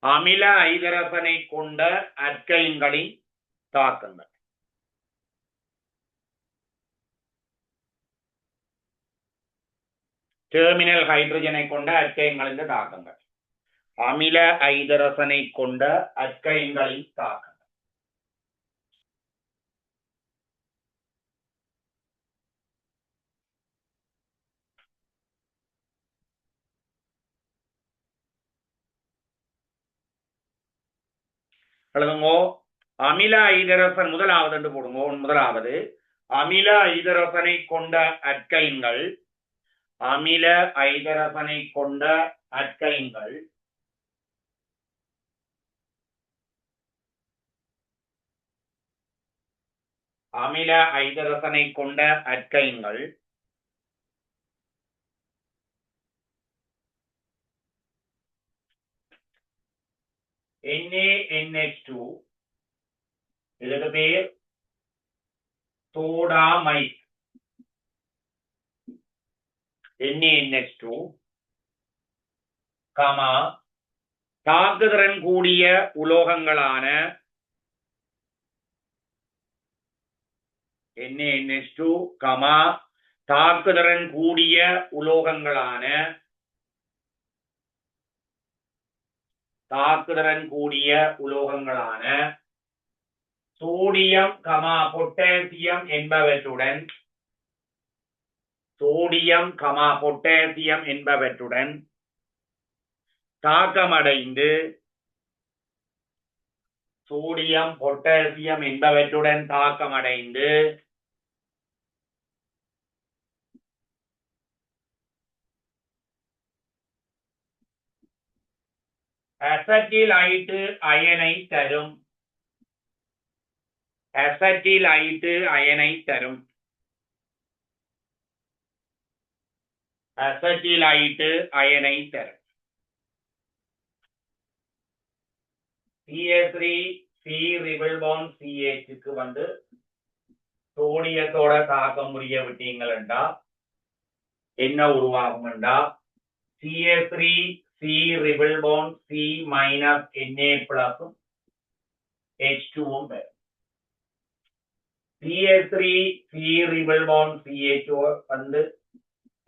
அமில ஐதரசனை கொண்ட அல்கைன்களின் தாக்கங்கள். டெர்மினல் ஹைட்ரஜனை கொண்ட அல்கைன்களின் தாக்கங்கள். அமில ஐதரசனை கொண்ட அல்கைன்களின் தாக்கங்கள். எழுதுங்கோ. அமில ஐதரசன் முதலாவது என்று போடுங்கோ. முதலாவது அமில ஐதரசனை கொண்ட அல்கைன்கள். அமில ஐதரசனை கொண்ட அல்கைன்கள் அமில ஐதரசனை கொண்ட அல்கைன்கள் NaNH2 இதுக்கு பேர் சோடாமைட். NaNH2 தாக்குதிறன் கூடிய உலோகங்களான NaNH2 தாக்குதிறன் கூடிய உலோகங்களான சோடியம் பொட்டாசியம் என்பவற்றுடன் தாக்கமடைந்து அசட்டிலைட்டு அயனை தரும். CH3CH வந்து சோடியத்தோட தாக்கம் புரிய விட்டீங்களா என்ன உருவாகும் என்றா CH3C Na H2 CH3C வந்து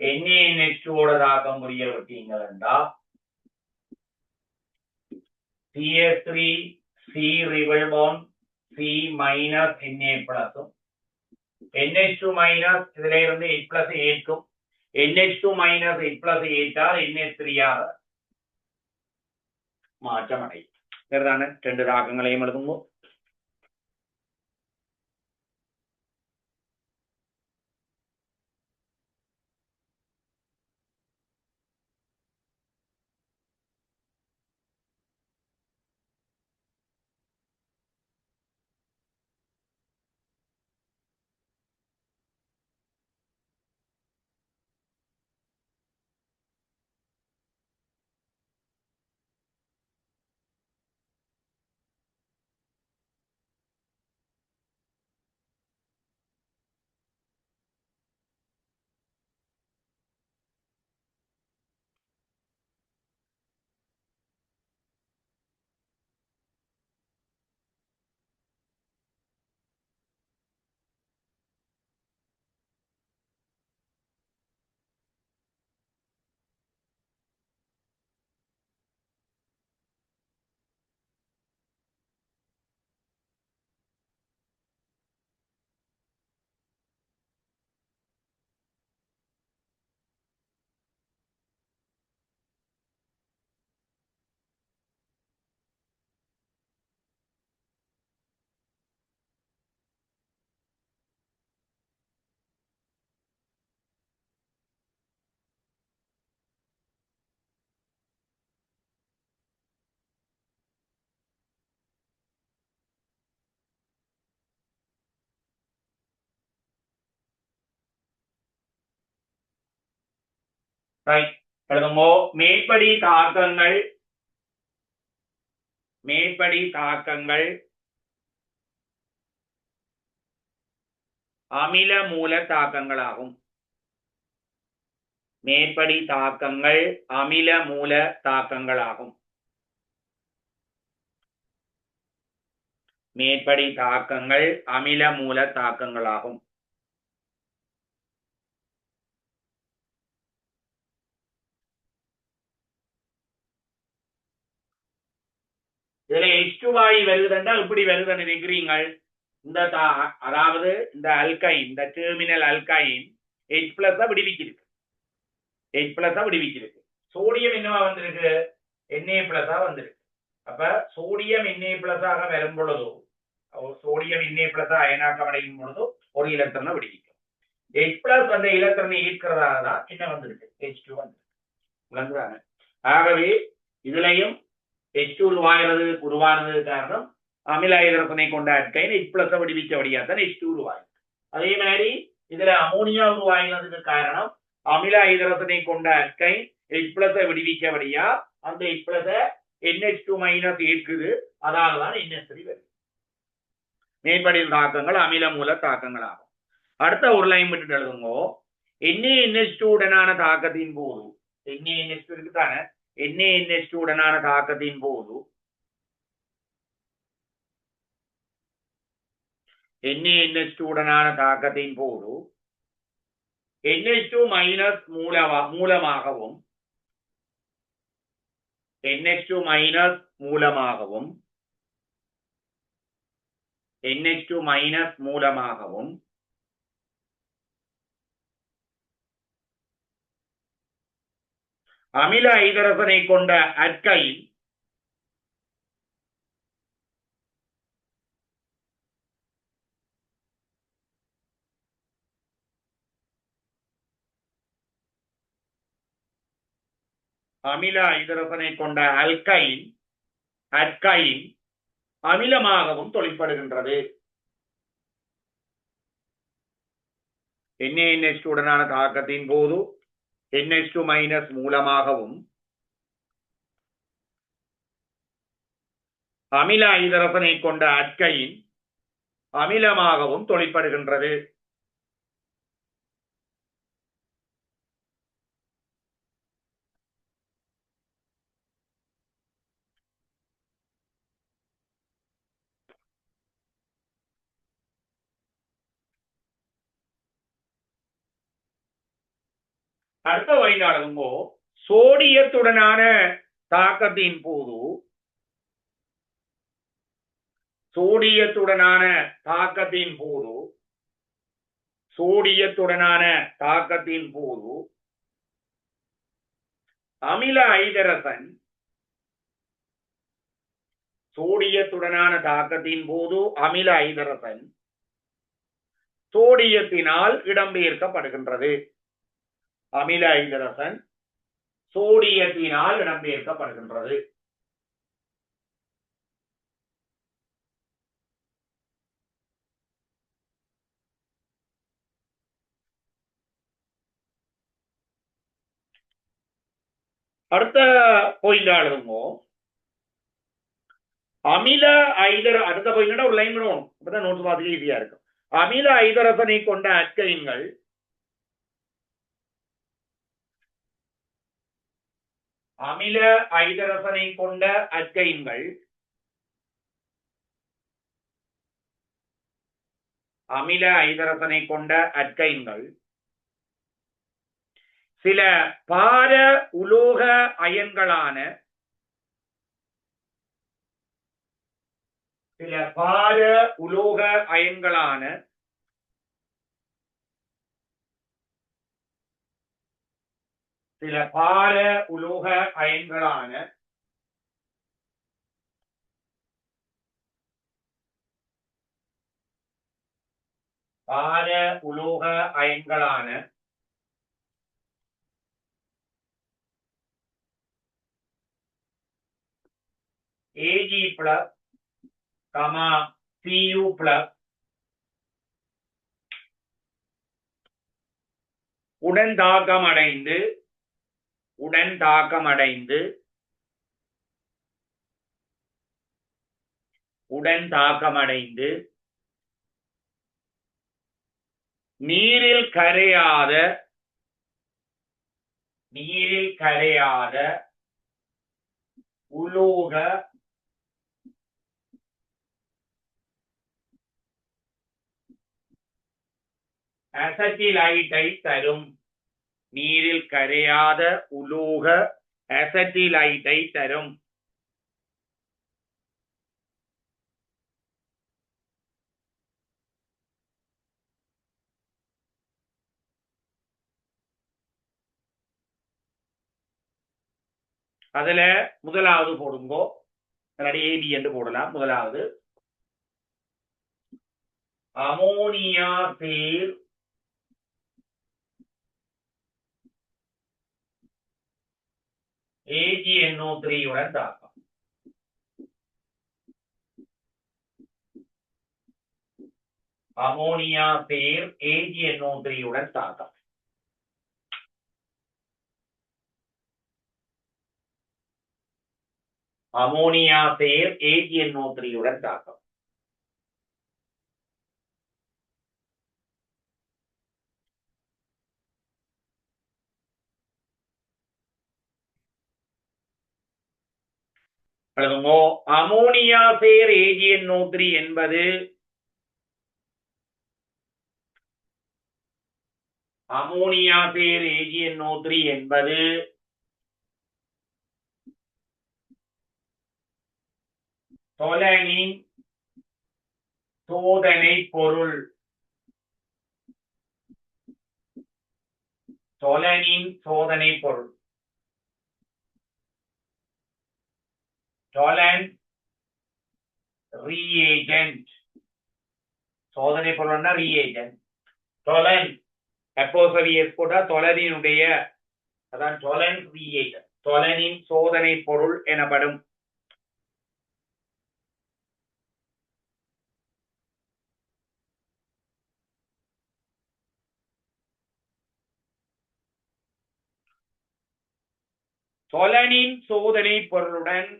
NaNH2 ஓட தாக்கம் புரிய விட்டீங்களா CH3C Na NH2 இதுல இருந்து H+ ஏற்கும். NH2 H+ ஏற்றால் NH3 ஆக மாற்றமடையும். சரிதானே? ரெண்டு தாக்கங்களையும் எழுதுங்க. மேற்படி தாக்கங்கள் அமில மூல தாக்கங்களாகும். மேற்படி தாக்கங்கள் அமில மூல தாக்கங்களாகும். மேற்படி தாக்கங்கள் அமில மூல தாக்கங்களாகும். இதுல H2 வாயு வருதுன்னா இப்படி வருதுன்னு நினைக்கிறீங்கள். இந்த அதாவது இந்த அல்கைன், இந்த டெர்மினல் அல்கைன் H+ விடுவிச்சிருக்கு. H+ விடுவிச்சிருக்கு. சோடியம் என்னவா வந்திருக்கு? Na+ வந்திருக்கு. அப்ப சோடியம் Na+ ஆக வரும் பொழுதோ, சோடியம் Na+ அயனாக்கம் அடையும் பொழுதோ ஒரு எலக்ட்ரானை விடுவிக்கும். H+ அந்த எலக்ட்ரானை ஈர்க்கிறதாக தான் என்ன வந்திருக்கு? H2 வந்திருக்கு. ஆகவே இதுலயும் H2 உருவானது காரணம் அமில ஹைட்ரஜனை கொண்ட அல்கைன் H+ விடுவிச்சபடியாத்தான் H2 உருவாயிருக்கு. அதே மாதிரி இதுல அமோனியா உருவாகினதுக்கு காரணம் அமில ஹைட்ரஜனை கொண்ட அல்கைன் H+ விடுவிச்சபடியா அந்த H+ NH2- ஏற்குது. அதனாலதான் NH3 வருது. மேற்படி தாக்கங்கள் அமில மூல தாக்கங்கள் ஆகும். அடுத்த ஒரு லைன் விட்டு எழுதுங்கோ. NaNH2 உடனான தாக்கத்தின் போது NaNH2 இருக்குதானே, NaNH2 உடனான தாக்கத்தின் போது NaNH2 உடனான தாக்கத்தின் போது NH2- மூலமாகவும் NH2- மூலமாகவும் NH2- மூலமாகவும் அமில ஹைட்ரஜனை கொண்ட அல்கைன் அமில ஹைட்ரஜனை கொண்ட அல்கைன் அமிலமாகவும் தொழிற்படுகின்றது. NaNH2 உடனான தாக்கத்தின் போது NH2- மூலமாகவும் அமில ஹைட்ரஜனை கொண்ட அல்கைன் அமிலமாகவும் தொழிற்படுகின்றது. அடுத்த வழிநாடுங்கோ. சோடியத்துடனான தாக்கத்தின் போது சோடியத்துடனான தாக்கத்தின் போது அமில ஹைட்ரஜன் சோடியத்துடனான தாக்கத்தின் போது அமில ஹைட்ரஜன் சோடியத்தினால் இடம்பெயர்க்கப்படுகின்றது. அமில ஹைட்ரஜன் சோடியத்தினால் இடம்பெயர்க்கப்படுகின்றது. அடுத்த பாயிண்ட் அமில அடுத்த பாயிண்ட் ஒரு லைன் விடுவோம். அப்பதான் நோட்ஸ் மாதிரி ஈஸியா இருக்கும். அமில ஹைட்ரஜனை கொண்ட அல்கைன்கள் அமில ஹைட்ரஜனை கொண்ட அல்கைன்கள் அமில ஹைட்ரஜனை கொண்ட அல்கைன்கள் சில பார உலோக அயன்களான Ag+, Cu+, உடன் தாக்கமடைந்து நீரில் கரையாத உலோக அசட்டிலைட்டை தரும். நீரில் கரையாத உலோக அசட்டிலைட்டை தரும். அதுல முதலாவது போடுங்கோ, ஏபி என்று போடலாம். முதலாவது அமோனியா சேர் AgNO3 உடன் தாக்கம். அமோனியா சேர் AgNO3 உடன் தாக்கம். அமோனியா சேர் AgNO3 உடன் தாக்கம். அமோனியா சேர் AgNO3 என்பது அமோனியா சேர் AgNO3 என்பது தொலனின் சோதனை பொருள். தொலனின் சோதனை பொருள். டொலன் reagent. சோதனை பொருள்னா reagent. டொலன் அப்போஸ்ட்ரோபி போட்டா தொலனினுடைய, அதான் டொலன் reagent. தொலனின் சோதனை பொருள் எனப்படும். தொலனின் சோதனை பொருளுடன்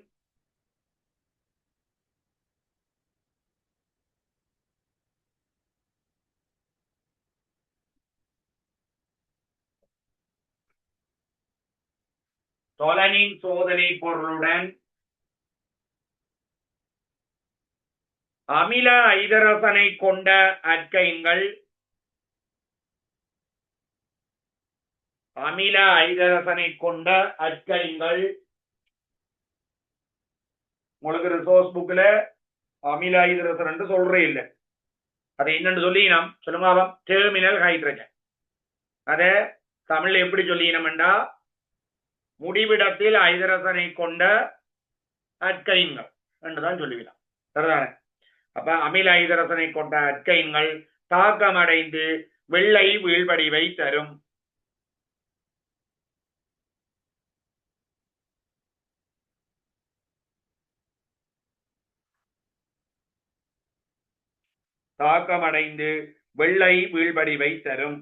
தொலனின் சோதனை பொருளுடன் அமில ஐதரசனை கொண்ட அல்கைன்கள் அமில ஐதரசனை கொண்ட அல்கைன்கள் உங்களுக்கு ரிசோர்ஸ் புக்ல அமில ஐதரசன் என்று சொல்றே இல்லை. அதை என்னன்னு சொல்லி நாம் சொல்லுங்க, டெர்மினல் ஹைட்ரஜன். அதை தமிழ்ல எப்படி சொல்லினோம்டா முடிவிடத்தில் ஐதரசனை கொண்ட அல்கைன்கள் என்றுதான் சொல்லுவிடலாம். சரிதானே? அப்ப அமில ஐதரசனை கொண்ட அல்கைன்கள் தாக்கமடைந்து வெள்ளை வீழ்வடிவை தரும். தாக்கமடைந்து வெள்ளை வீழ்வடிவை தரும்.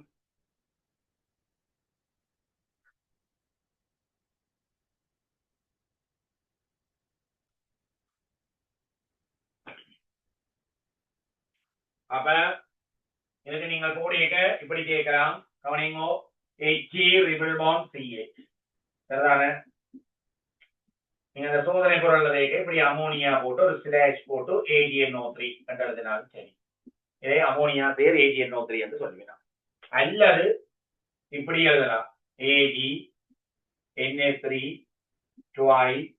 அப்ப இதுக்கு நீங்கள் போடிக்க இப்படி கேட்கலாம். கவனிங்கோ, Hg ரிபிள் பாண்ட் CH. சரிதானே? நீங்க அந்த சோதனை பொருள் இப்படி அமோனியா போட்டு ஒரு ஸ்லாஷ் போட்டு AgNO3 என்று எழுதினாலும் சரி. இதே அமோனியா சேர் AgNO3 என்று சொல்லுவீங்க. அல்லது இப்படி எழுதலாம், AgNA3 twice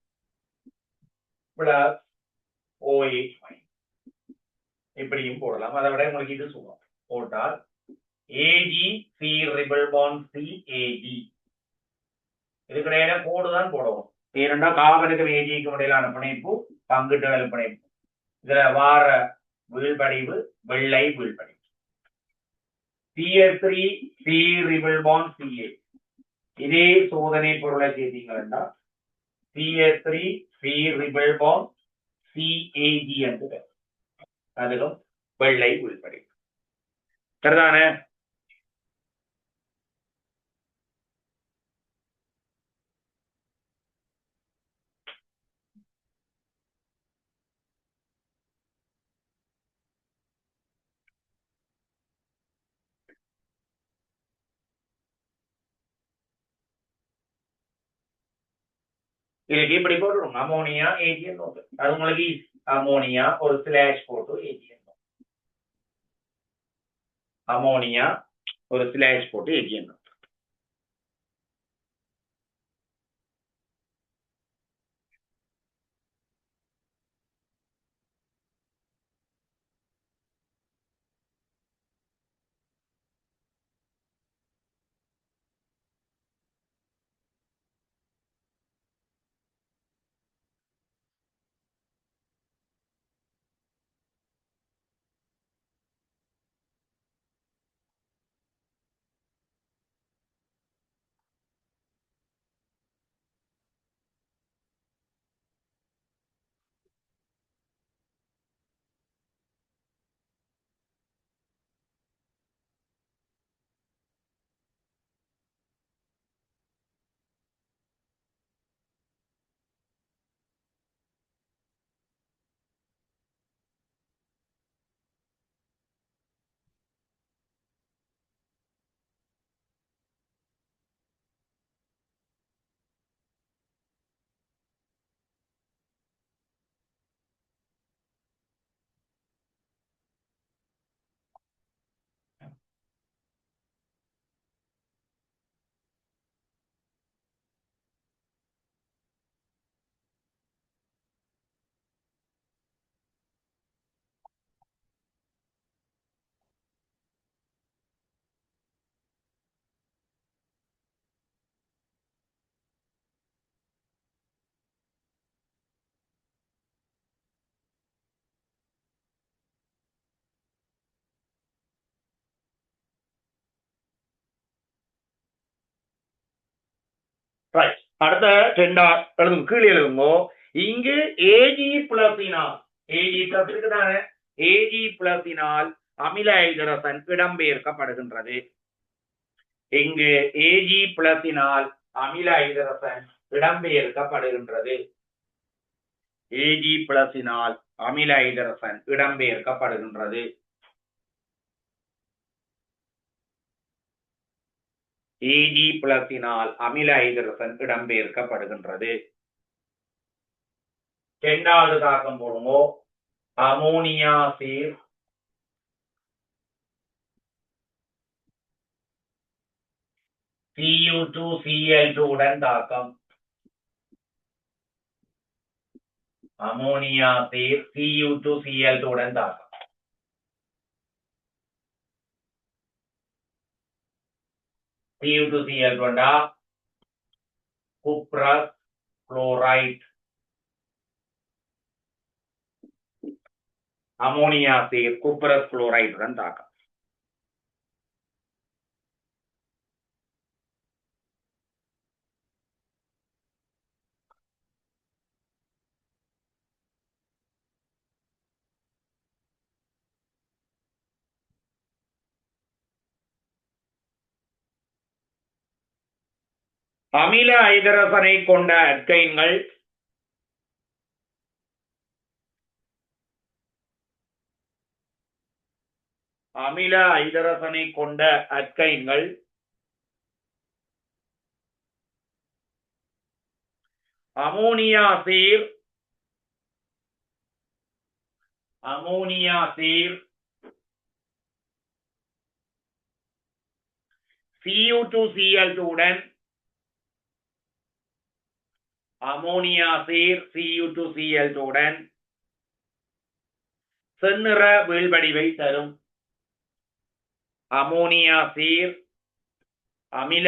plus OH minus. இப்படியும் போடலாம். அதை விட உங்களுக்கு இது சொல்லுவோம். போட்டால் Ag C ரிபிள் bond C Ag. இதுக்கு இடையில கோடுதான் போடுவோம். ஏனென்றா கார்பனுக்கும் ஏஜிக்கும் இடையிலான பிணைப்பு பங்கிட்டு பிணைப்பு. இதுல வார வீழ்படிவு வெள்ளை வீழ்படிவு. CH3 C ரிபிள் bond CH. இதே சோதனை பொருளை செய்தீங்கன்னா CH3 C ரிபிள் பாண்ட் CAG என்று அதிலும் வெள்ளை வீழ்படிவு. சரிதானே? இதுக்கு இப்படி போட்டுருங்க, அமோனியா AgNO3. அது உங்களுக்கு அமோனியா ஒரு ஸ்லாஷ் போட்டு AgNO. அமோனியா ஒரு ஸ்லாஷ் போட்டு ஏற்றியணும். ரைட். அடுத்த எழுதுங்க, கீழே எழுதுங்கோ. இங்கு ஏஜி பிளஸினால், ஏஜி பிளஸ் இருக்குதானே, ஏஜி பிளஸினால் அமில ஐதரசன் இடம்பெயர்க்கப்படுகின்றது. இங்கு ஏஜி பிளஸினால் அமில ஐதரசன் இடம்பெயர்க்கப்படுகின்றது. ஏஜி பிளஸினால் அமில ஐதரசன் இடம்பெயர்க்கப்படுகின்றது. ஏஜி பிளஸினால் அமில ஐதரசன் இடம்பெயர்க்கப்படுகின்றது. இரண்டாவது தாக்கம் போடுங்கோ. அமோனியா சீர் Cu2Cl2 உடன் தாக்கம். அமோனியா சீர் Cu2Cl2 உடன் தாக்கம். Cu2Cl2 cuprous chloride. அமோனியா சீர் குப்ரஸ் குளோரைட் உடன் தாக்கம். அமில ஐதரசனை கொண்ட அல்கைன்கள் அமில ஐதரசனை கொண்ட அல்கைன்கள் அமோனியா சீர் Cu2Cl2 உடன் அமோனியா சீர் Cu2Cl2 உடன் செந்நிற வீழ்வடிவை தரும். அமோனியா சீர் அமில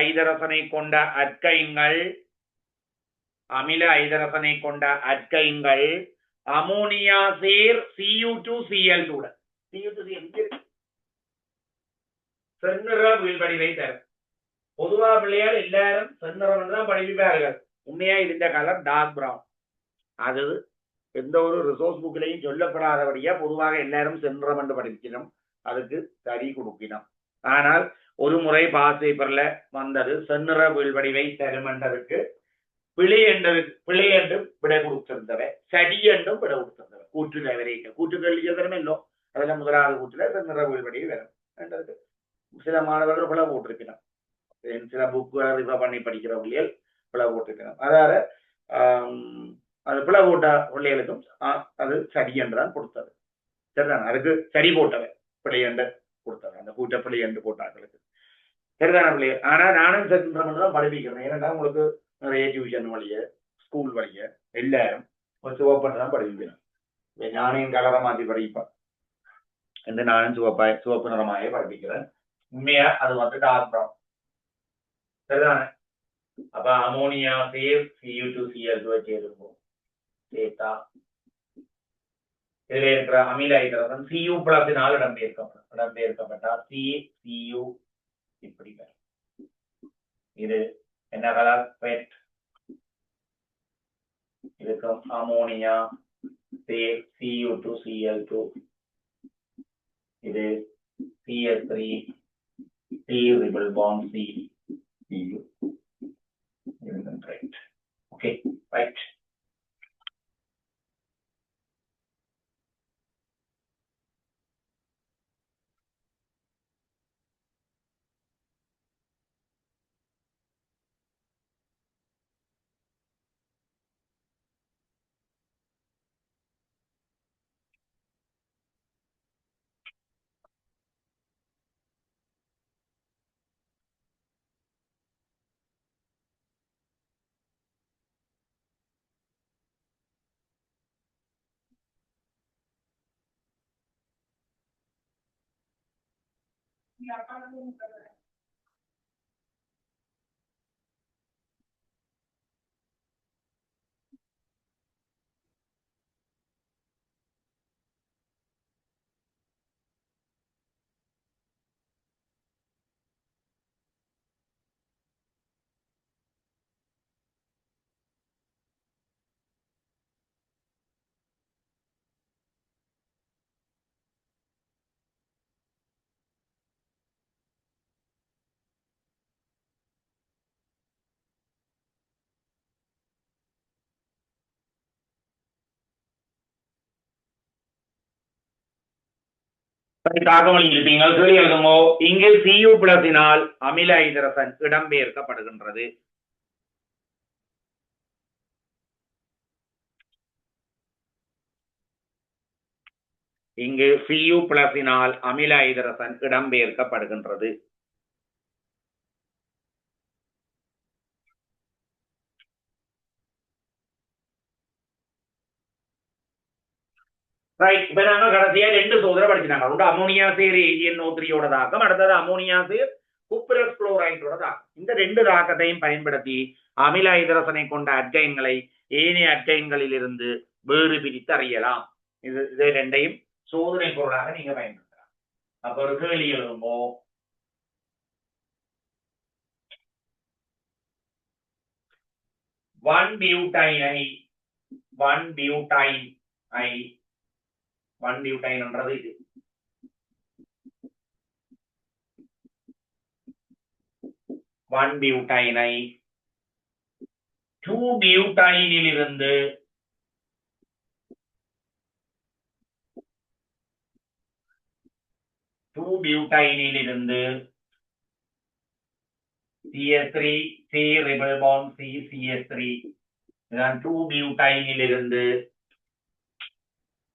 ஐதரசனை கொண்ட அல்கைன்கள் அமோனியா சீர் Cu2Cl2 உடன் செந்நிற வீழ்வடிவை தரும். பொதுவா பிள்ளையால் எல்லாரும் செந்நிறம் தான் படிப்பார்கள். உண்மையா இருந்த கலர் டார்க் பிரவுன். அது எந்த ஒரு ரிசோர்ஸ் புக்லையும் சொல்லப்படாதபடியா பொதுவாக எல்லாரும் செந்நிறம் என்று படிக்கணும். அதுக்கு சரி கொடுக்கணும். ஆனால் ஒரு முறை பாஸ் பேப்பர்ல வந்தது செந்நிற வீழ்வடிவை தரும் என்றதுக்கு பிழை என்று விடை கொடுத்திருந்தவை, சரி என்றும் விடை கொடுத்திருந்தவை. கூற்றுல வரைக்கும் கூற்றுகள் எழுதணுமோ அதுல முதலாவது கூற்றுல செந்நிற வீழ்வடிவை வரும் என்றதுக்கு சில மாணவர்கள் பிழை போட்டிருக்கணும். சில புக்கு ரிஃபர் பண்ணி படிக்கிற பிள்ளைகள் பிழை போட்டிருக்கணும். அதாவது அது பிழை போட்ட பிள்ளைகளுக்கும் அது சரி என்றுதான் கொடுத்தது. சரிதான், அதுக்கு சரி போட்டவை பிழை என்று கொடுத்தது அந்த கூட்டப்பள்ளி என்று போட்டாங்களுக்கு சரிதான பிள்ளைய. ஆனா நானும் சென்றம் தான் படிப்பிக்கிறேன். ஏன்னா உங்களுக்கு நிறைய டியூஷன் வழிய ஸ்கூல் வழிய எல்லாரும் சிவப்பட்டு தான் படிப்பிக்கிறேன். ஞானியின் கலரை மாற்றி படிப்பேன் என்று நானும் சிவப்பு நிறமாயே படிப்பிக்கிறேன். உண்மையா அது வந்து டார்க் ப்ரௌன் சரிதானே. அப்ப அமோனியா சேர் Cu2Cl2 சேருவோம் சேர்த்தா இதுல இருக்கிற அமில ஹைட்ரஜன் Cu பிளஸினால் இடம்பெயர்க்கப்பட்டா Cu இப்படி வரும். இது என்ன கலர் பெட். இதுக்கு அமோனியா சேர் Cu2Cl2 இது CS3 triple bond C Cu. Right. Okay, right. இருப்பீங்கள் கேள்வி எழுதுமோ. இங்கு Cu பிளஸினால் அமில ஹைட்ரஜன் இடம்பெயர்க்கப்படுகின்றது. இங்கு Cu பிளஸினால் அமில ஹைட்ரஜன் இடம்பெயர்க்கப்படுகின்றது. ரைட். இப்ப நாங்க கடைசியா 2 சோதனை படிச்சிட்டாங்க. ஒன்று அமோனியா சேர் AgNO3யோட தாக்கம், அடுத்தது அமோனியா சேர் குப்ரஸ் குளோரைடோட தாக்கம். இந்த 2 தாக்கத்தையும் பயன்படுத்தி அமில ஹைட்ரஜனை கொண்ட அட்கைன்களை ஏனைய அட்கைன்களில் இருந்து வேறு பிரித்து அறியலாம். இது 2ஐயும் சோதனை பொருளாக நீங்க பயன்படுத்தலாம். அப்ப ஒரு கேள்வி எழுதுமோ. ஒன் பியூட்டைன்ன்றது இது. 1 பியூட்டைனை 2 பியூட்டைனில் இருந்து 2 பியூட்டைனில் இருந்து CS3 C triple bond C CS3 இதான் 2 பியூட்டைனில் இருந்து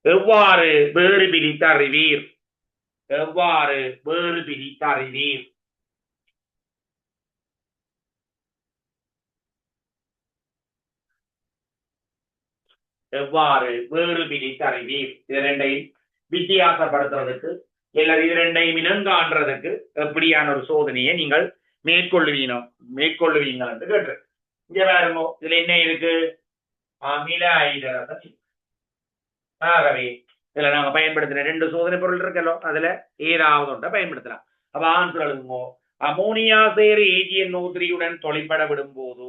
எவ்வாறு வேறு பிரித்து அறிவீர். எவ்வாறு வேறு பிரித்து அறிவீர். எவ்வாறு வேறு பிரித்து அறிவீர். இது 2ஐயும் வித்தியாசப்படுத்துறதுக்கு அல்லது இது 2ஐயும் இனங்காண்றதுக்கு எப்படியான ஒரு சோதனையை நீங்கள் மேற்கொள்ளுவீங்கள் என்று கேட்டு. இங்க பாருங்க, இதுல என்ன இருக்கு. அமில ஹைட்ரஜன். ஆகவே இதுல நாங்க பயன்படுத்தின 2 சோதனை பொருள் இருக்கല്ലോ, அதுல ஏதாவது ஒன்றை பயன்படுத்தலாம். அப்ப ஆன்சர் எழுதுங்க. அமோனியா சேர் AgNO3 தொலைப்பட விடும் போது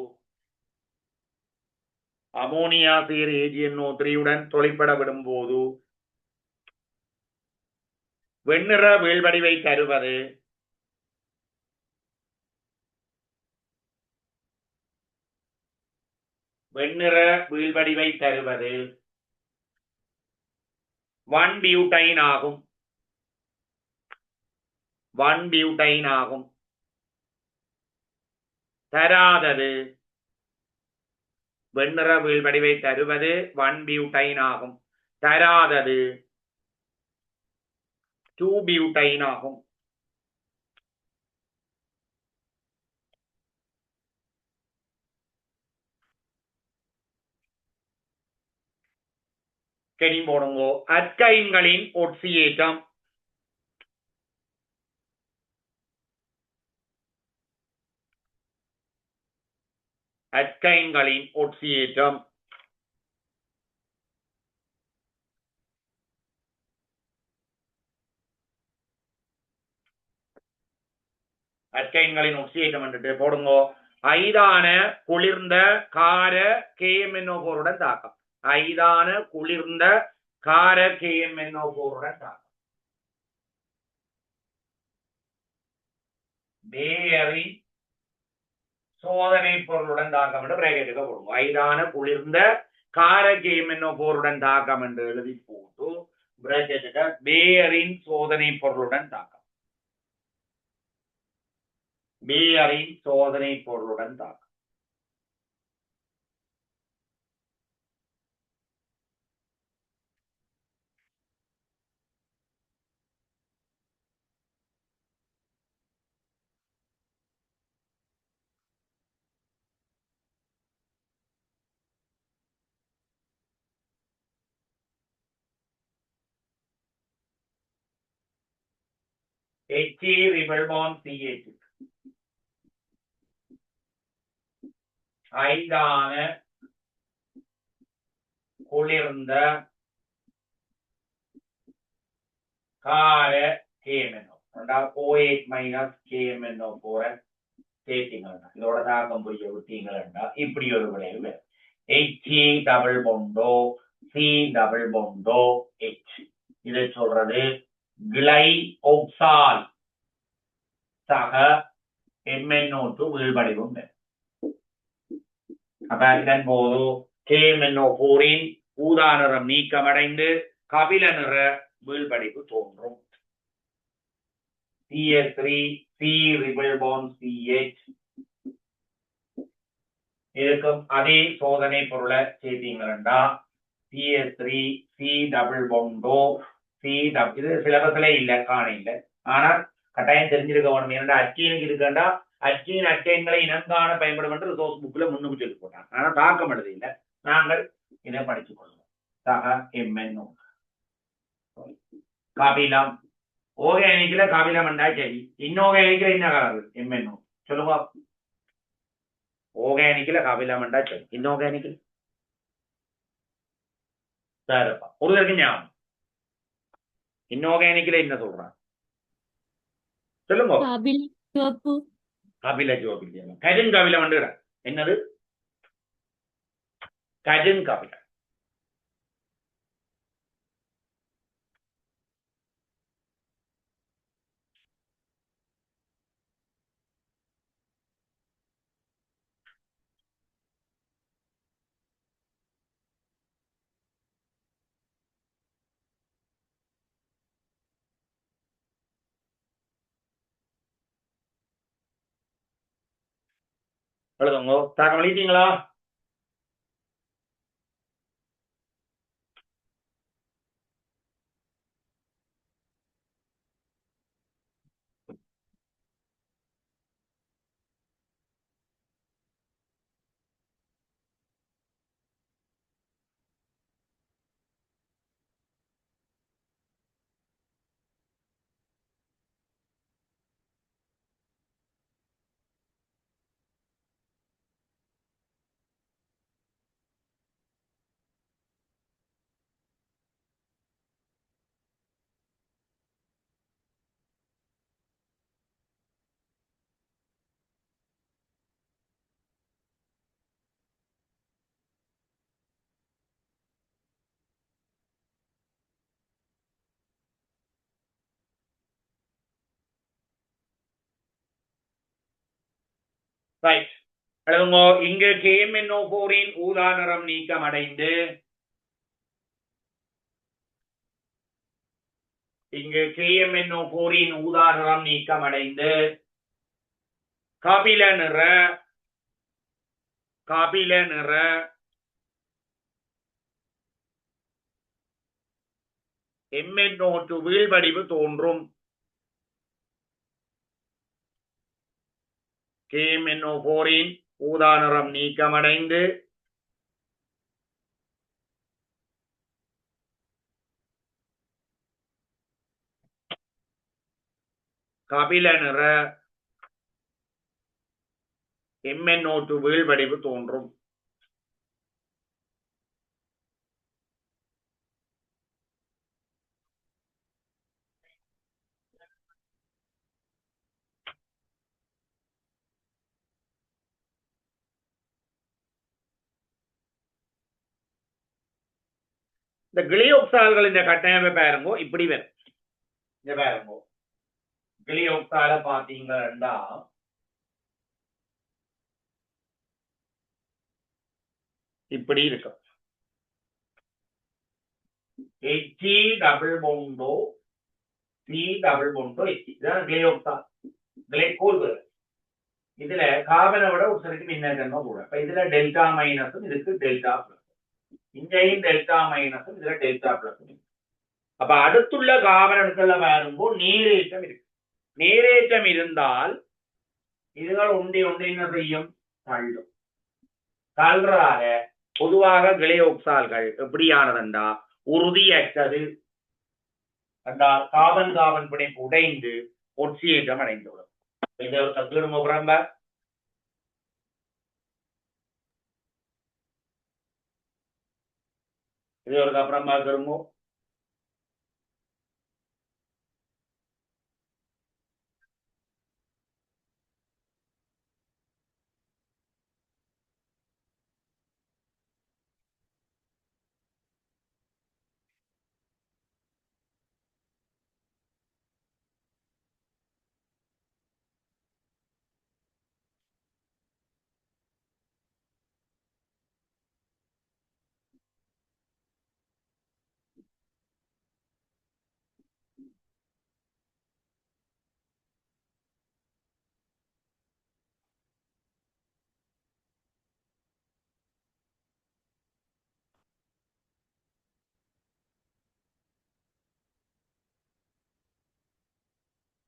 அமோனியா சேர் AgNO3 தொலைப்பட விடும் போது வெண்ணிற வீழ்வடிவை தருவது வெண்ணிற வீழ்வடிவை தருவது 1 பியூட்டைன் ஆகும். 1 பியூட்டைன் ஆகும். தராதது வெண்ணிற வீழ்வடிவை தருவது 1 பியூட்டைன் ஆகும். தராதது 2 பியூட்டைன் ஆகும். கெனி போடுங்கோ. அல்கைன்களின் ஒட்சியேற்றம். அல்கைன்களின் ஒட்சியேற்றம். அல்கைன்களின் ஒட்சியேற்றம் என்று போடுங்கோ. ஐதான குளிர்ந்த கார KMnO4 தாக்கம். ஐதான குளிர்ந்த கார KMnO4 தாக்கம். பேயரின் சோதனை பொருளுடன் தாக்கம் என்று பிராக்கெட்டுக்கு போடுவோம். ஐதான குளிர்ந்த கார KMnO4 தாக்கம் என்று எழுதி போட்டு பிராக்கெட்டுக்கு பேயரின் சோதனை பொருளுடன் தாக்கம். பேயரின் சோதனை பொருளுடன் தாக்கம். He triple bond CH. ஐந்தான குளிர்ந்த கார KMnO. OH minus KMnO4 சேர்த்தீங்கன்னா இதோட தாக்கம் புரிய விட்டீங்கன்னா இப்படி ஒரு விளைவு. He double bondோ C double bondோ H. இதை சொல்றது கிளைஓக்சால் சக MnO2 வீழ்வடிவும். அப்ப இதன் போது KMnO4 ஊதா நிறம் நீக்கமடைந்து கபில நிற வீழ்வடிவு தோன்றும். CH3 C triple bond CH. இதுக்கும் அதே சோதனை பொருளை சேர்த்தீங்கன்னா CH3 C double bondோ C double. இது சிலபஸ்ல இல்ல காண இல்லை, ஆனால் கட்டாயம் தெரிஞ்சிருக்க வேணும். ஏன்னா அச்சீனுக்கு இருக்குண்டா அச்சீன் அச்சைன்களை இனங்காண பயன்படும் என்று ரிசோர்ஸ் புக்ல முன்னுக்கு சொல்லி போட்டாங்க. ஆனா தாக்கம் எழுதி இல்லை, நாங்கள் இதை படித்துக் கொள்வோம். சக MnO காபிலம். ஓர்கானிக்ல காபிலம் என்றா சரி, இன்ஆர்கானிக்ல என்ன கலர் MnO சொல்லுங்க. ஓர்கானிக்ல காபிலம் என்றா சரி, இன்ஆர்கானிக்ல சரிப்பா ஒருவருக்கு ஞாபகம். இன்ஆர்கானிக்ல என்ன சொல்றான் சொல்லுங்க. கபில ஜோபிலம். கருங்கபிலம் வந்து என்னது? கருங்கபிலம். எழுதுங்க. தாக்கம் எழுதிட்டீங்களா? ரைட். எழுதுங்க. இங்கு KMnO4 ஊதா நிறம் நீக்கம் அடைந்து இங்கு KMnO4 ஊதா நிறம் நீக்கம் அடைந்து கபில நிற MnO2 வீழ்வடிவு தோன்றும். KMnO4 ஊதா நிறம் நீக்கமடைந்து கபில நிற MnO2 வீழ்வடிவு தோன்றும். இந்த கிளியோக்சால்களின் கட்டமைப்பை பாருங்க, இப்படி வரும். இங்க பாருங்க, கிளியோக்சால பாத்தீங்கன்னா இப்படி இருக்கும். H டபுள் பொண்டோ C டபுள் பொண்டோ H, இதுதான் கிளியோக்சால். கிளைகோல் வரும். இதுல கார்பனை விட ஒரு சரிக்கு மின்னேற்றம் கூட. இப்ப இதுல டெல்டா மைனஸும் இதுக்கு டெல்டா பிளஸ், இங்கேயும் டெல்டா மைனஸும் இதுல டெல்டா பிளஸ். அப்ப அடுத்துள்ள கார்பன்கள்ல பாரும்போது நீரேற்றம் இருக்கு. நீரேற்றம் இருந்தால் இதுகள் ஒன்றை என்ன செய்யும்? தள்ளும். தள்ளுறதாக பொதுவாக கிளையோக்சால்கள் எப்படியானதுண்டா உறுதியற்றது. கார்பன் கார்பன் பிணைப்பு உடைந்து ஒட்சியேற்றம் அடைந்துள்ளது. இது ஒரு தத்துவம் புறம்ப. இது ஒரு அப்புறமா திரும்ப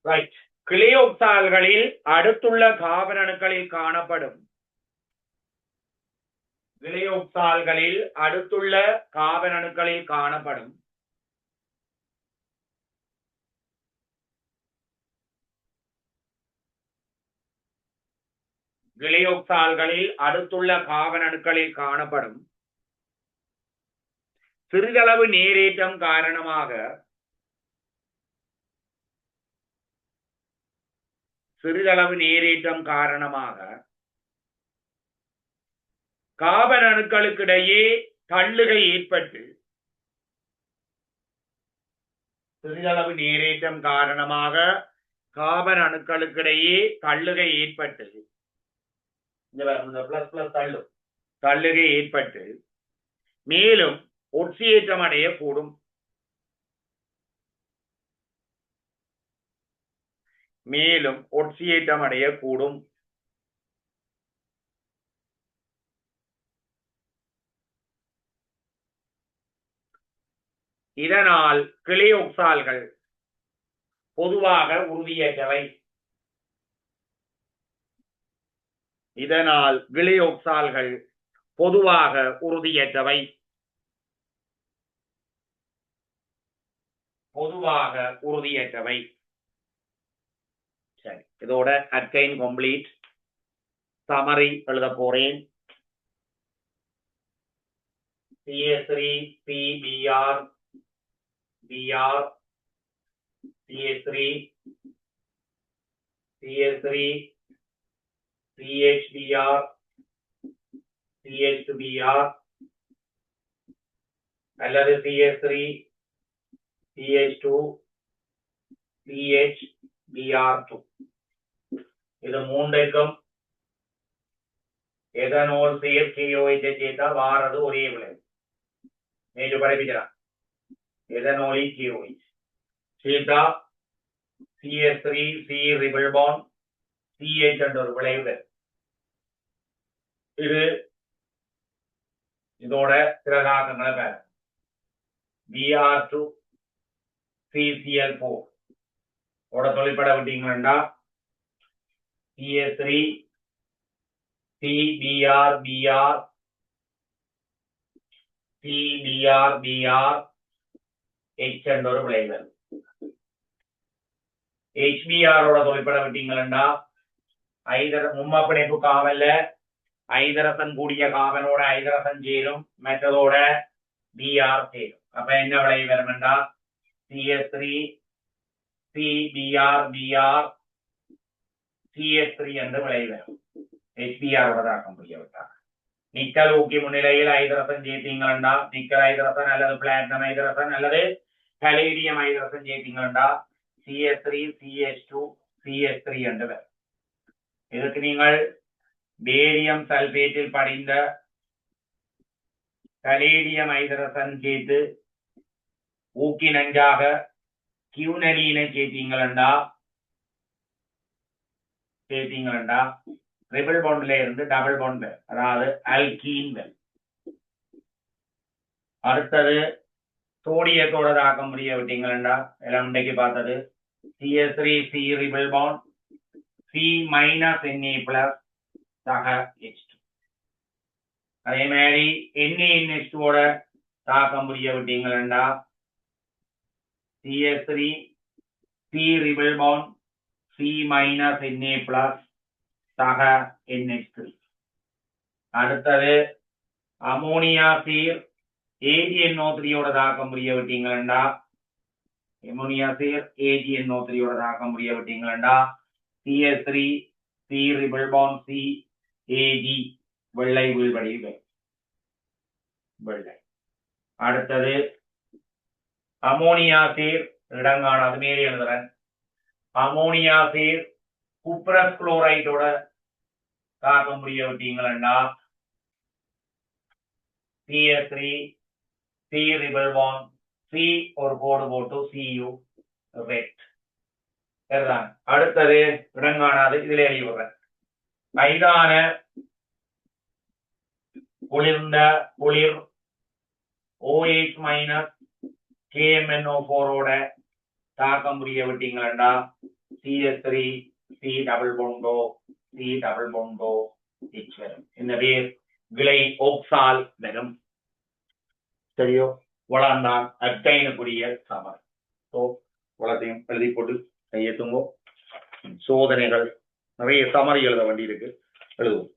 ரைட். கிளையோக்சால்களில் அடுத்துள்ள கார்பன் அணுக்களில் காணப்படும் கிளையோக்சால்களில் அடுத்துள்ள கார்பன் அணுக்களில் காணப்படும் கிளையோக்சால்களில் அடுத்துள்ள கார்பன் அணுக்களில் காணப்படும் சிறிதளவு நீரேற்றம் காரணமாக கார்பன் அணுக்களுக்கிடையே தள்ளுகை ஏற்பட்டு சிறிதளவு நீரேற்றம் காரணமாக கார்பன் அணுக்களுக்கிடையே தள்ளுகை ஏற்பட்டு தள்ளுகை ஏற்பட்டு மேலும் ஒட்சியேற்றம் அடையக்கூடும். இதனால் கிளையோக்சால்கள் பொதுவாக உறுதியற்றவை. சரி, இதோட அட்டைன் கம்ப்ளீட். சமரி எழுத போறேன். CH3 PBr Br CH3 CHBr CH2Br அல்லது CH3 CH2 CHBr2. இது மூன்றைக்கும் எதனோல் சேர்க்கையோய்ச்ச சேர்த்தா வாரது ஒரே விளைவு. நேற்று படிப்பிக்கிறான். எதனோலி KOH சேர்த்தா CH3 C ரிபிள் பாண்ட் CH என்ற ஒரு விளைவு. இது இதோட சில தாக்கங்களை பாரு. Br2 CCl4 ஓட தொழிற்பட விட்டீங்கன்னா CH3 CBr Br CBr Br H என்ற ஒரு விளைவு. HBr தொலைப்பட விட்டீங்களா மும்ம பிணைப்பு காவல்ல ஐதரசன் கூடிய காவலோட ஐதரசன் சேரும் மற்றதோட பிஆர் சேரும் அப்ப என்ன விளைவு வரும்டா CS3 CBr BR CS3 என்று விளைவு வரும் HBr தாக்கம் புரிய விட்டார் நிக்கல் ஊக்கி முன்னிலையில் ஐதரசன் சேர்த்தீங்களா நிக்கல் ஐதரசன் அல்லது பிளாட்டினம் ஐதரசன் அல்லது பலேடியம் ஐதரசன் சேர்த்தீங்களா CS3 CH2 CS3 என்று வரும் இதற்கு நீங்கள் பேரியம் சல்பேட்டில் படிந்த பலேடியம் ஐதரசன் சேர்த்து ஊக்கி நஞ்சாக கியூனலீனை சேர்த்தீங்களா ட்ரிபிள் பாண்ட்ல இருந்து டபுள் பாண்ட் அதாவது அல்கீன் அடுத்தது சோடியத்தோட தாக்கம் முடிய விட்டீங்களா எல்லாம் இன்றைக்கு பார்த்தது CS3 C ரிபிள் bond C minus Na plus சக H2 அதே மாதிரி NaNH2 ஓட தாக்கம் முடிய விட்டீங்களா CS3 C ரிபிள் bond C minus Na plus சக NH3 அடுத்தது அமோனியா சீர் AgNO3 ஓட தாக்கம் முடிய விட்டீங்களா அமோனியா சீர் AgNO3 ஓட தாக்கம் முடிய விட்டீங்களா CS3 C ரிபிள் bond C Ag வெள்ளை வீழ்படி வெள்ளை அடுத்தது அமோனியா சீர் இடங்காணாது மேலே எழுதுறேன் அமோனியா சீர் குப்ரஸ் குளோரைடோட தாக்கம் முடிய விட்டீங்களா CS3 C ரிபிள் பாண்ட் C ஒரு கோடு போட்டு Cu ரெட் அடுத்தது இடங்காணாது இதுல எழுதி விடுறேன் மைதான குளிர்ந்த குளிர் OH மைனஸ் KMNO4 ஓட தாக்கம் முடிய விட்டீங்களா CS3 C டபுள் பாண்டோ C டபுள் பாண்டோ H வரும் இந்த பேர் விலை ஓக்சால் வரும் சரியோ வளர்ந்தான் அப்டைனுக்குரிய சமர் ஸோ வளத்தையும் எழுதி போட்டு கையெழுத்துங்கோ சோதனைகள் நிறைய சமரி எழுத வேண்டி இருக்கு எழுதுவோம்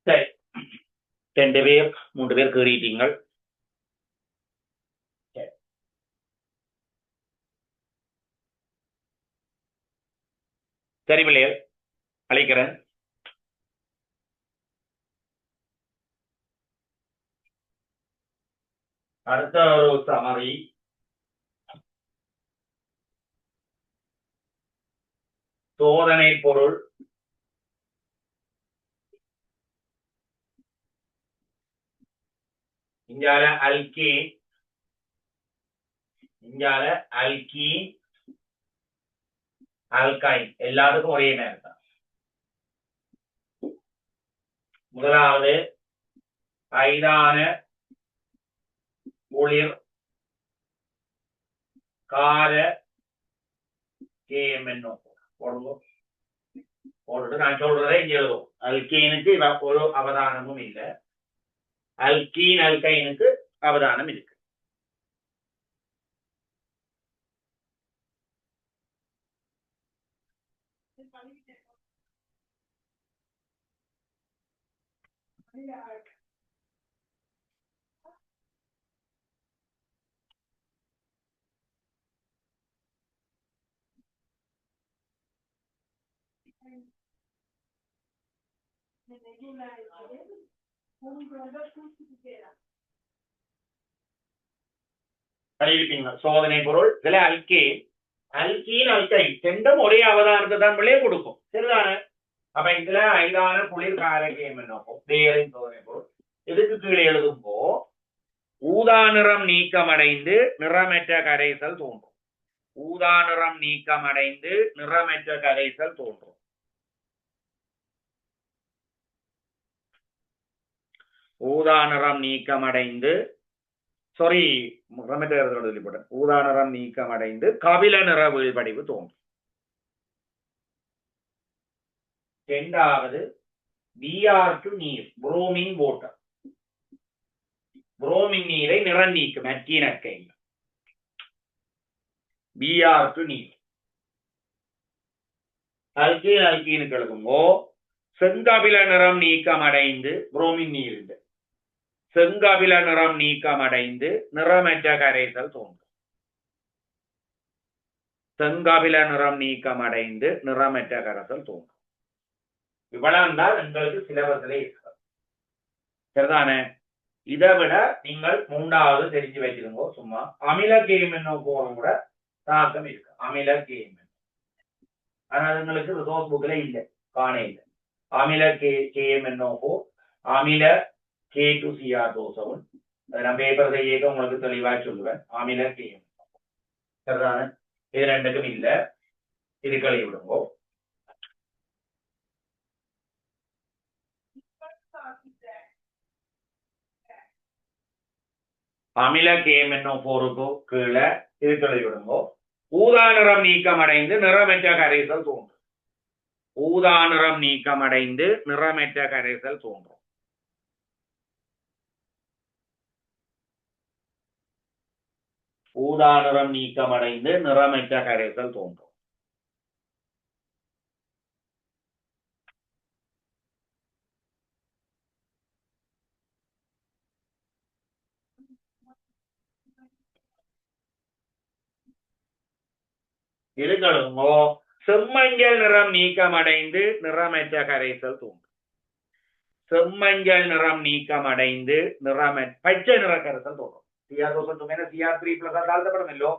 சரி, 2 பேர் 3 பேர் கேறிட்டீங்கள். சரி பிள்ளைகள், அழைக்கிறேன். அடுத்த ஒரு சமரி, சோதனை பொருள் இங்கால அல்கீன், இங்கால அல்கீன் ஆல்கைன் எல்லாத்துக்கும் ஒரே நேரம் தான். முதலாவது ஐதான குளிர் கார KMNO போடுங்க. போட்டுட்டு நான் சொல்றதை இங்க எழுதும். அல்கீனுக்கு ஒரு அவதானமும் இல்லை, அல்கீன் அல்கைனுக்கு அவதானம் இருக்கு. எழுதிப்பீங்க. சோதனை பொருள் இதுல அல்கேன் அல்கீன் அல்கைன் ரெண்டும் ஒரே அவதானத்தை தான் பிள்ளையே கொடுக்கும். சரிதானே? அப்ப இதுல ஐதான குளிர் கார KMNO பேரின் சோதனை பொருள். இதுக்கு கீழே எழுதும்போ ஊதா நிறம் நீக்கமடைந்து நிறமற்ற கரைசல் தோன்றும். ஊதா நிறம் நீக்கமடைந்து நிறமற்ற கரைசல் தோன்றும். ஊதா நிறம் நீக்கமடைந்து ஊதா நிறம் நீக்கமடைந்து கபில நிற வீழ்படிவு தோன்றும். இரண்டாவது Br2 நீர், புரோமின் வாட்டர். புரோமின் நீரை நிறம் நீக்கும் அக்கீனக்கை. Br2 நீர். அல்கீன் அல்கீனுக்கு எழுதும்போ செங்கபில நிறம் நீக்கமடைந்து புரோமின் நீர் இல்லை, செங்கபில நிறம் நீக்கமடைந்து நிறமற்ற கரைசல் தோன்றும். செங்கபில நிறம் நீக்கமடைந்து நிறமற்ற கரைசல் தோன்றும். இவ்வளவு தான் எங்களுக்கு சிலபஸிலே இருக்கிறது. சரிதானே? இதை விட நீங்கள் 3வது தெரிஞ்சு வைக்கிறோங்க. சும்மா அமில KMNO போறோம் கூட தாக்கம் இருக்கு. அமில KMNO ஆனா உங்களுக்கு ரிசோர்ஸ் புக்ல இல்லை, காண இல்லை. அமில KMNO அமில K2Cr7 நான் பேப்பர் செய்ய உங்களுக்கு தெளிவா சொல்லுவேன். அமில KMNO சரிதானே? இது ரெண்டுக்கும் இல்லை, இது கழுவி விடுங்கோ. அமில KMNO4க்கு கீழே இது கழுவி விடுங்கோ. ஊதா நிறம் நீக்கமடைந்து நிறமற்ற கரைசல் தோன்றும். ஊதா நிறம் நீக்கமடைந்து நிறமற்ற கரைசல் தோன்றும். ஊதா நிறம் நீக்கமடைந்து நிறமற்ற கரைசல் தோன்றும். இருங்களுங்கோ. செம்மஞ்சள் நிறம் நீக்கமடைந்து நிறமற்ற கரைசல் தோன்றும். செம்மஞ்சள் நிறம் நீக்கமடைந்து பச்சை நிற கரைசல் தோன்றும். CR3+ தாழ்த்தப்படமല്ലോ.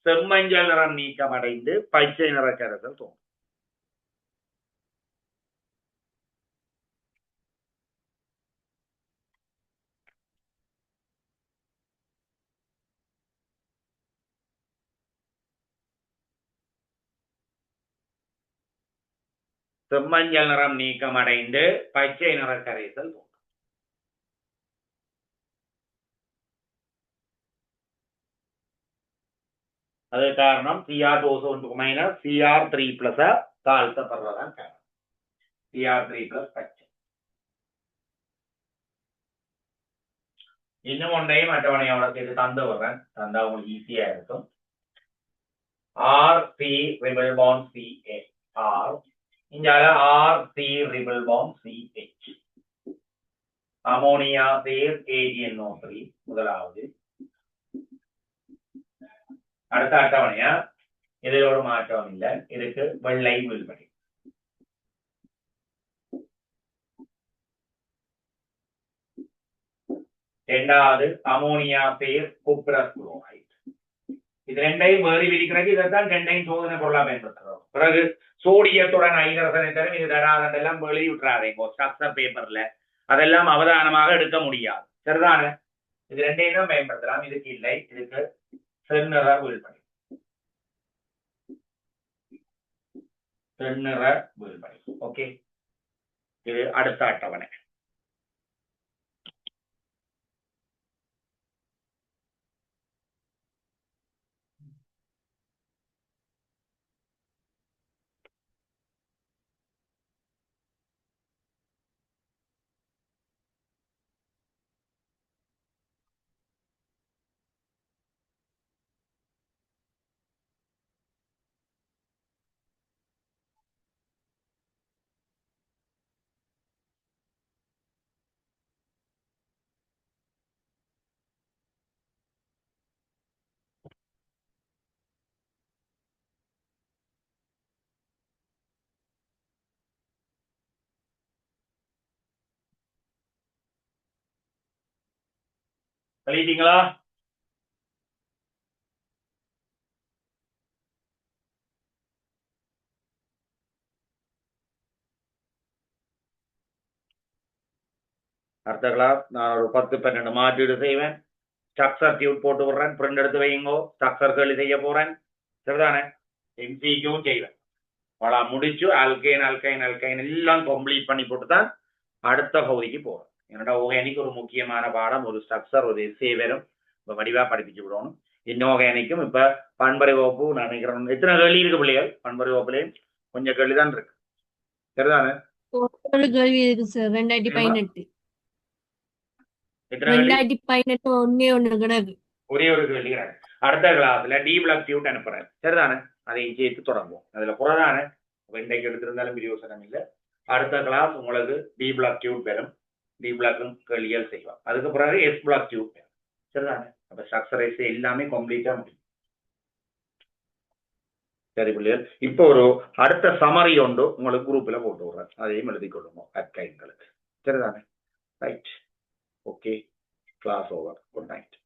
செம்மஞ்சள் நிறம் நீக்கமடைந்து பச்சை நிற கரைசல் தோன்றும். செம்மஞ்சள் நிறம் நீக்கமடைந்து பச்சை நிற கரைசல் தோன்றும். அது காரணம் Cr2 Cr3+ தாழ்த்தப்படுறதான் காரணம். Cr3+ பச்சை. இன்னும் ஒன்றையும் அட்டவணையோட சேர்த்து தந்து விடுறேன், தந்தா உங்களுக்கு ஈஸியா இருக்கும். RC triple bond CA R, இங்க RC triple bond CH. Ammonia சேர் AgNO3 முதலாவது. அடுத்த அட்டவணையா, இதில் ஒரு மாற்றம் இல்லை, இதுக்கு வெள்ளை வில்படி. இரண்டாவது அமோனியா சேர் குப்ரஸ் குளோரைட். இது ரெண்டையும் வேறு விதிக்கிறது. இதைத்தான் ரெண்டையும் சோதனை பொருளா பயன்படுத்துறோம். பிறகு சோடியத்துடன் ஹைட்ரஜனை தரும் இது தராதெல்லாம் வெளியிட்டுறாதீங்க ஸ்ட்ரக்சர் பேப்பர்ல, அதெல்லாம் அவதானமாக எடுக்க முடியாது. சரிதானே? இது ரெண்டையும் தான் பயன்படுத்தலாம். இதுக்கு இல்லை, இதுக்கு செந்நிற வில்படி. செந்நிற வில்படி. ஓகே, இது அடுத்த அட்டவணை. கழிட்டீங்களா? அடுத்த கிளாஸ் நான் ஒரு 10-12 மாற்றீடு செய்வேன். ஸ்ட்ரக்சர் டியூட் போட்டு விடுறேன், பிரிண்ட் எடுத்து வைங்கோ. ஸ்ட்ரக்சர் கேள்வி செய்ய போறேன். சரிதானே? MCQவும் செய்வேன். முடிச்சு அல்கைன் அல்கைன் அல்கைன் எல்லாம் கம்ப்ளீட் பண்ணி போட்டு தான் அடுத்த பகுதிக்கு போறேன். என்னோட ஆர்கானிக் ஒரு முக்கியமான பாடம், ஒரு ஸ்ட்ரக்சர், ஒரு எஸ்ஏ வரும். இப்போ வடிவா படிப்பிச்சு விடணும். இன்ஆர்கானிக்கும் இப்ப பண்பறை வகுப்பு நான் நினைக்கிறேன். எத்தனை கேள்வி இருக்கு பிள்ளைகள்? பண்பறை வகுப்புலேயும் கொஞ்சம் கேள்வி தான் இருக்கு. சரிதானே? கேள்வி இருக்கு சார். 2018 எத்தனை கேள்வி? 2018 ஒண்ணு கிடக்கு. ஒரே ஒரு கேள்வி கிடக்கு. அடுத்த கிளாஸ்ல டி பிளாக் டியூட் அனுப்புறேன். சரிதானே? அதை சேர்த்து தொடங்குவோம். அதுல புறதானே இன்றைக்கு எடுத்திருந்தாலும் பிரியோசனம் இல்லை. அடுத்த கிளாஸ் உங்களுக்கு டி பிளாக் டியூட் பெறும். டி பிளாக்கும் கேள்விகள் செய்வோம். அதுக்கு பிறகு எஸ் பிளாக் டியூட் பெறும். சரிதானே? அப்ப ஸ்ட்ரக்சரைஸ் எல்லாமே கம்ப்ளீட்டா முடியும். சரி பிள்ளைகள், இப்போ ஒரு அடுத்த சமரி ஒன்று உங்களுக்கு குரூப்ல போட்டு விடுறேன், அதையும் எழுதி கொள்ளுங்க அட்கைங்களுக்கு. சரிதானே? Right, okay, class over. Good night.